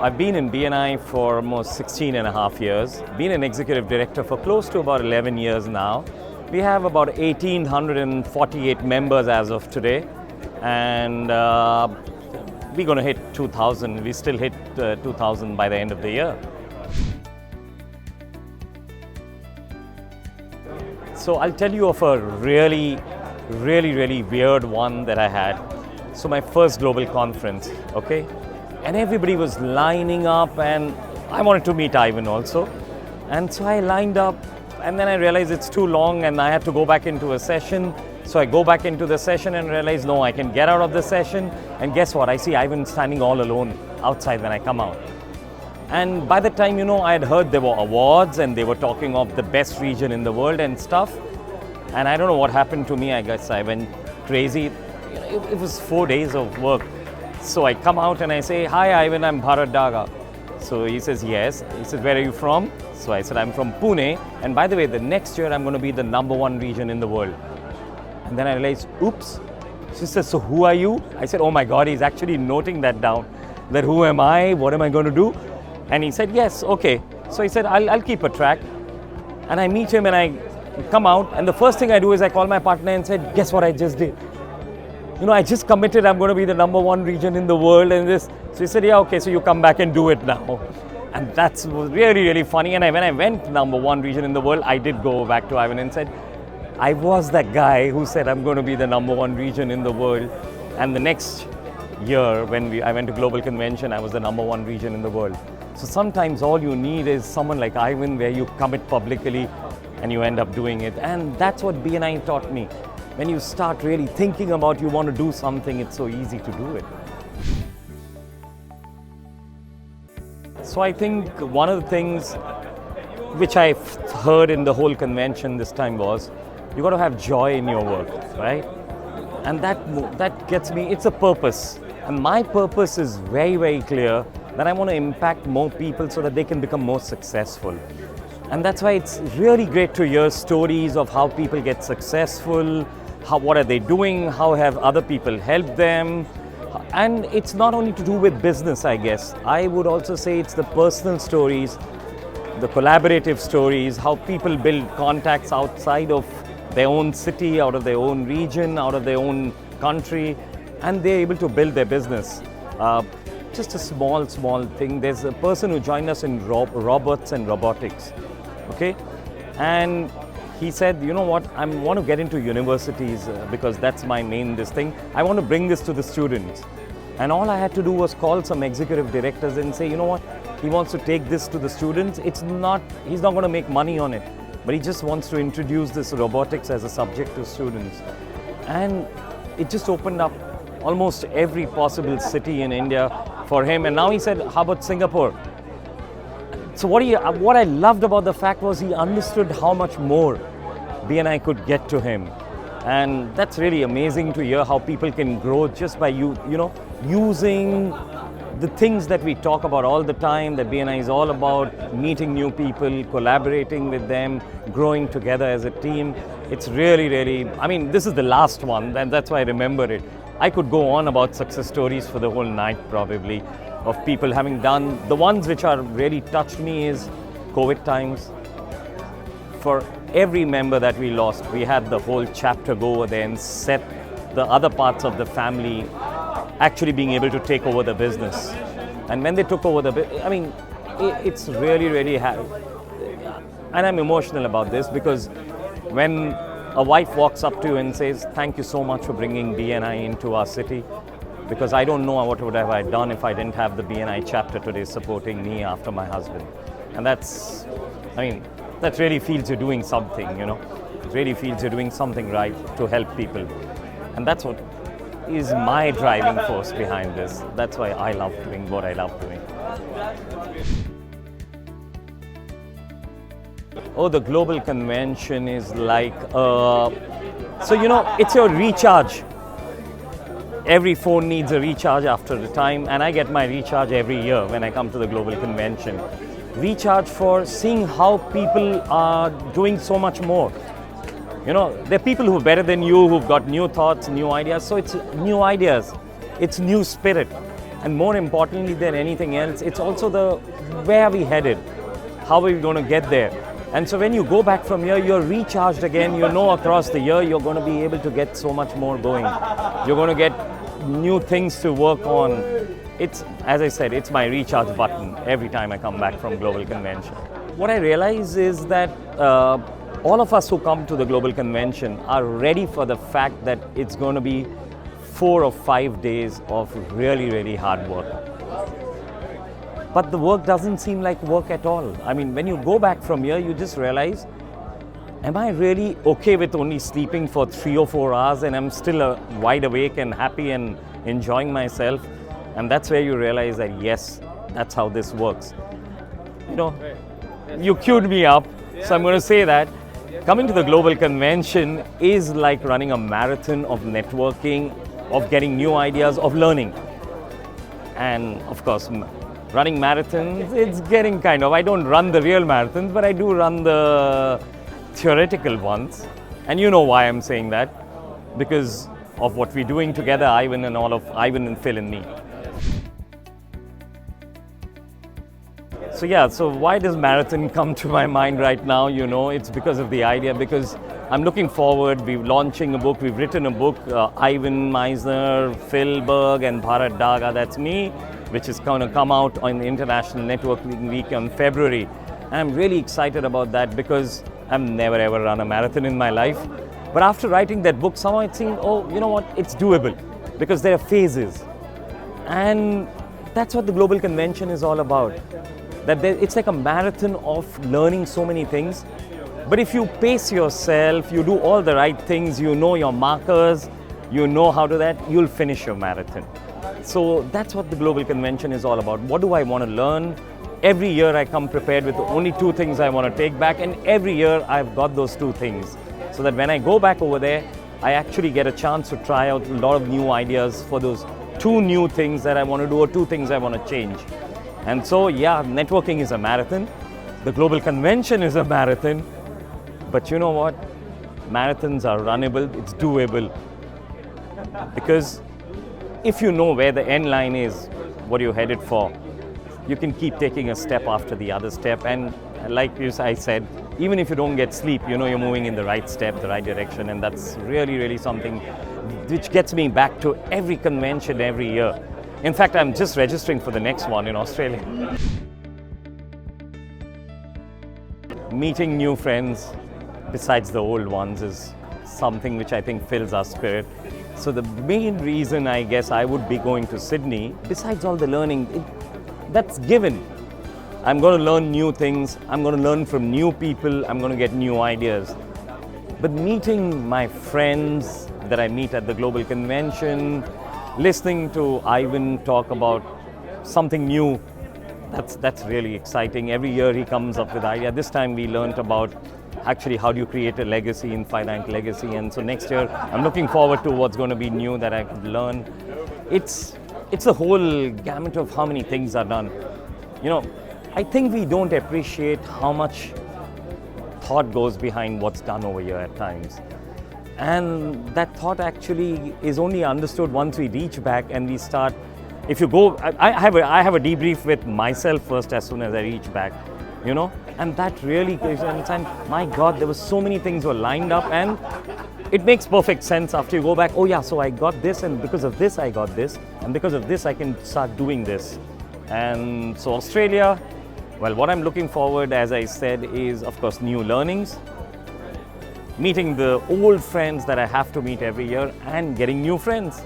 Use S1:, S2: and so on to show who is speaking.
S1: I've been in BNI for almost 16 and a half years, been an executive director for close to about 11 years now. We have about 1,848 members as of today, and we're going to hit 2,000. We still hit 2,000 by the end of the year. So I'll tell you of a really weird one that I had. So my first global conference, okay? And everybody was lining up, and I wanted to meet Ivan also. And so I lined up, and then I realized it's too long and I had to go back into a session. So I go back into the session and realize, no, I can get out of the session. And guess what? I see Ivan standing all alone outside when I come out. And by the time, I had heard there were awards and they were talking of the best region in the world and stuff. And I don't know what happened to me. I guess I went crazy. It was 4 days of work. So I come out and I say, "Hi Ivan, I'm Bharat Daga." So he says, "Yes." He says, "Where are you from?" So I said, "I'm from Pune. And by the way, the next year I'm going to be the #1 region in the world." And then I realized, oops. She says, "So who are you?" I said, "Oh my God, he's actually noting that down. That who am I? What am I going to do?" And he said, "Yes, okay." So he said, I'll keep a track. And I meet him and I come out. And the first thing I do is I call my partner and said, "Guess what I just did? I just committed I'm going to be the #1 region in the world." And this. So he said, "Yeah, okay, so you come back and do it now." And that's really funny. And when I went #1 region in the world, I did go back to Ivan and said, I was that guy who said I'm going to be the #1 region in the world. And the next year, when I went to Global Convention, I was the #1 region in the world. So sometimes all you need is someone like Ivan where you commit publicly and you end up doing it. And that's what BNI taught me. When you start really thinking about you want to do something, it's so easy to do it. So I think one of the things which I heard in the whole convention this time was, you got to have joy in your work, right? And that gets me, it's a purpose. And my purpose is very clear, that I want to impact more people so that they can become more successful. And that's why it's really great to hear stories of how people get successful, what are they doing, how have other people helped them. And it's not only to do with business, I guess. I would also say it's the personal stories, the collaborative stories, how people build contacts outside of their own city, out of their own region, out of their own country, and they're able to build their business. Just a small thing. There's a person who joined us in robots and robotics, okay? And he said, "You know what, I want to get into universities because that's my main thing. I want to bring this to the students." And all I had to do was call some executive directors and say, "You know what, he wants to take this to the students. He's not going to make money on it, but he just wants to introduce this robotics as a subject to students." And it just opened up almost every possible city in India for him. And now he said, "How about Singapore?" So what I loved about the fact was he understood how much more BNI could get to him. And that's really amazing to hear how people can grow just by using the things that we talk about all the time, that BNI is all about meeting new people, collaborating with them, growing together as a team. It's really, I mean, this is the last one, and that's why I remember it. I could go on about success stories for the whole night probably, of people having done. The ones which are really touched me is COVID times. For every member that we lost, we had the whole chapter go over there and set the other parts of the family actually being able to take over the business. And when they took over it's really hard. And I'm emotional about this because when a wife walks up to you and says, "Thank you so much for bringing BNI into our city, because I don't know what would have I done if I didn't have the BNI chapter today supporting me after my husband." And that really feels you're doing something, It really feels you're doing something right to help people. And that's what is my driving force behind this. That's why I love doing what I love doing. Oh, the Global Convention is like, it's your recharge. Every phone needs a recharge after a time, and I get my recharge every year when I come to the Global Convention. Recharge for seeing how people are doing so much more. There are people who are better than you, who've got new thoughts, new ideas. So it's new ideas, it's new spirit. And more importantly than anything else, it's also the where are we headed? How are we going to get there? And so when you go back from here, you're recharged again. You know across the year, you're going to be able to get so much more going. You're going to get new things to work on. It's, as I said, it's my recharge button every time I come back from Global Convention. What I realize is that all of us who come to the Global Convention are ready for the fact that it's going to be 4 or 5 days of really, really hard work. But the work doesn't seem like work at all. I mean, when you go back from here, you just realize, am I really okay with only sleeping for 3 or 4 hours and I'm still wide awake and happy and enjoying myself? And that's where you realize that, yes, that's how this works. You know, you queued me up, so I'm going to say that coming to the Global Convention is like running a marathon of networking, of getting new ideas, of learning. And of course, running marathons, it's getting kind of, I don't run the real marathons, but I do run the theoretical ones. And you know why I'm saying that, because of what we're doing together, Ivan and Phil and me. So yeah, so why does marathon come to my mind right now? You know, it's because of the idea, because I'm looking forward. We're launching a book, we've written a book, Ivan Meisner, Phil Berg and Bharat Daga, that's me, which is going to come out on the International Networking Week in February. And I'm really excited about that because I've never ever run a marathon in my life. But after writing that book, somehow it seemed, oh, you know what, it's doable because there are phases. And that's what the Global Convention is all about. It's like a marathon of learning so many things. But if you pace yourself, you do all the right things, you know your markers, you know how to that, you'll finish your marathon. So that's what the Global Convention is all about. What do I want to learn? Every year I come prepared with only 2 things I want to take back, and every year I've got those 2 things. So that when I go back over there, I actually get a chance to try out a lot of new ideas for those 2 new things that I want to do or 2 things I want to change. And so, yeah, networking is a marathon. The Global Convention is a marathon. But you know what? Marathons are runnable, it's doable. Because if you know where the end line is, what you're headed for, you can keep taking a step after the other step. And like I said, even if you don't get sleep, you know you're moving in the right step, the right direction. And that's really, really something which gets me back to every convention every year. In fact, I'm just registering for the next one in Australia. Meeting new friends besides the old ones is something which I think fills our spirit. So the main reason I guess I would be going to Sydney, besides all the learning, that's given. I'm going to learn new things, I'm going to learn from new people, I'm going to get new ideas. But meeting my friends that I meet at the Global Convention, listening to Ivan talk about something new, that's really exciting. Every year he comes up with idea. This time we learned about actually how do you create a legacy, infinite legacy, and so next year I'm looking forward to what's going to be new that I could learn. It's a whole gamut of how many things are done. You know, I think we don't appreciate how much thought goes behind what's done over here at times. And that thought actually is only understood once we reach back and we start. If you go, I have a debrief with myself first as soon as I reach back, you know, and that really gives an understand. My God, there were so many things were lined up, and it makes perfect sense after you go back. Oh yeah, so I got this, and because of this I got this, and because of this I can start doing this. And so Australia, well, what I'm looking forward, as I said, is of course new learnings, meeting the old friends that I have to meet every year, and getting new friends.